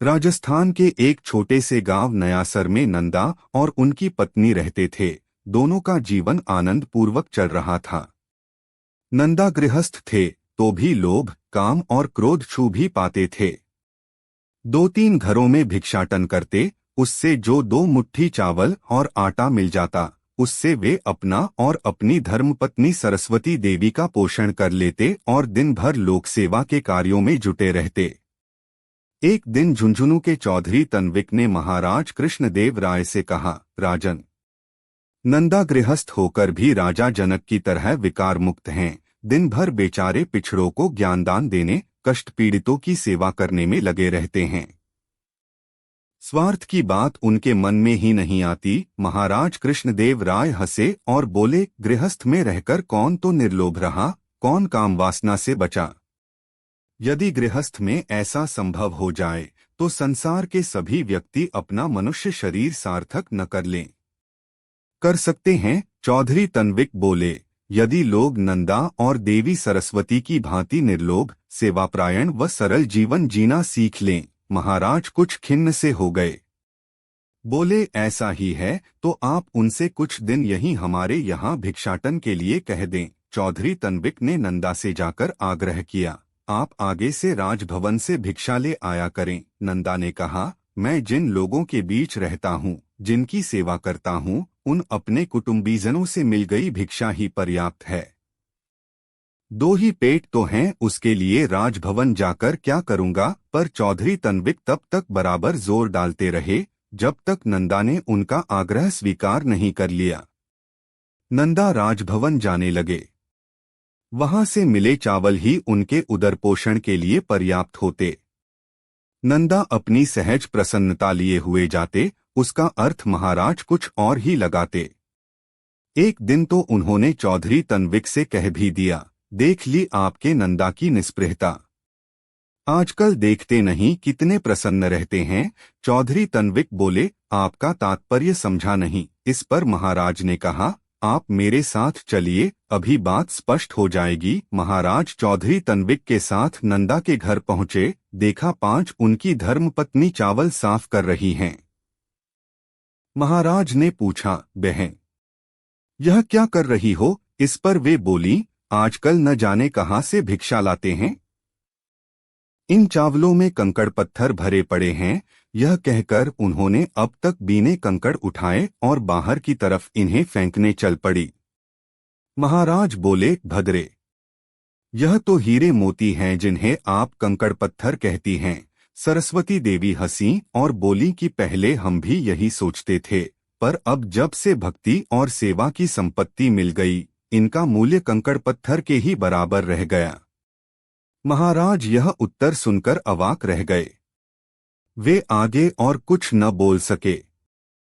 राजस्थान के एक छोटे से गांव नयासर में नंदा और उनकी पत्नी रहते थे। दोनों का जीवन आनंद पूर्वक चल रहा था। नंदा गृहस्थ थे तो भी लोभ, काम और क्रोध छू भी पाते थे। 2-3 घरों में भिक्षाटन करते, उससे जो 2 मुट्ठी चावल और आटा मिल जाता, उससे वे अपना और अपनी धर्मपत्नी सरस्वती देवी का पोषण कर लेते और दिन भर लोक सेवा के कार्यों में जुटे रहते। एक दिन झुंझुनू के चौधरी तन्विक ने महाराज कृष्णदेव राय से कहा, राजन, नंदा गृहस्थ होकर भी राजा जनक की तरह विकार मुक्त हैं। दिन भर बेचारे पिछड़ों को ज्ञानदान देने, कष्ट पीड़ितों की सेवा करने में लगे रहते हैं। स्वार्थ की बात उनके मन में ही नहीं आती। महाराज कृष्णदेव राय हंसे और बोले, गृहस्थ में रहकर कौन तो निर्लोभ रहा, कौन काम वासना से बचा। यदि गृहस्थ में ऐसा संभव हो जाए तो संसार के सभी व्यक्ति अपना मनुष्य शरीर सार्थक न कर सकते हैं। चौधरी तन्विक बोले, यदि लोग नंदा और देवी सरस्वती की भांति निर्लोभ, सेवापरायण व सरल जीवन जीना सीख लें। महाराज कुछ खिन्न से हो गए। बोले, ऐसा ही है तो आप उनसे कुछ दिन यहीं हमारे यहाँ भिक्षाटन के लिए कह दें। चौधरी तन्विक ने नंदा से जाकर आग्रह किया, आप आगे से राजभवन से भिक्षा ले आया करें। नंदा ने कहा, मैं जिन लोगों के बीच रहता हूँ, जिनकी सेवा करता हूँ, उन अपने कुटुंबीजनों से मिल गई भिक्षा ही पर्याप्त है। 2 ही पेट तो हैं, उसके लिए राजभवन जाकर क्या करूँगा। पर चौधरी तन्विक तब तक बराबर जोर डालते रहे जब तक नंदा ने उनका आग्रह स्वीकार नहीं कर लिया। नंदा राजभवन जाने लगे। वहां से मिले चावल ही उनके उदर पोषण के लिए पर्याप्त होते। नंदा अपनी सहज प्रसन्नता लिए हुए जाते, उसका अर्थ महाराज कुछ और ही लगाते। एक दिन तो उन्होंने चौधरी तन्विक से कह भी दिया, देख ली आपके नंदा की निस्पृहता, आजकल देखते नहीं कितने प्रसन्न रहते हैं। चौधरी तन्विक बोले, आपका तात्पर्य समझा नहीं। इस पर महाराज ने कहा, आप मेरे साथ चलिए, अभी बात स्पष्ट हो जाएगी। महाराज चौधरी तन्विक के साथ नंदा के घर पहुंचे। देखा 5 उनकी धर्मपत्नी चावल साफ कर रही हैं। महाराज ने पूछा, बहन, यह क्या कर रही हो। इस पर वे बोली, आजकल न जाने कहां से भिक्षा लाते हैं, इन चावलों में कंकड़ पत्थर भरे पड़े हैं। यह कहकर उन्होंने अब तक बीने कंकड़ उठाए और बाहर की तरफ इन्हें फेंकने चल पड़ी। महाराज बोले, भद्रे, यह तो हीरे मोती हैं जिन्हें आप कंकड़ पत्थर कहती हैं। सरस्वती देवी हंसी और बोली कि पहले हम भी यही सोचते थे, पर अब जब से भक्ति और सेवा की संपत्ति मिल गई, इनका मूल्य कंकड़ पत्थर के ही बराबर रह गया। महाराज यह उत्तर सुनकर अवाक रह गए। वे आगे और कुछ न बोल सके।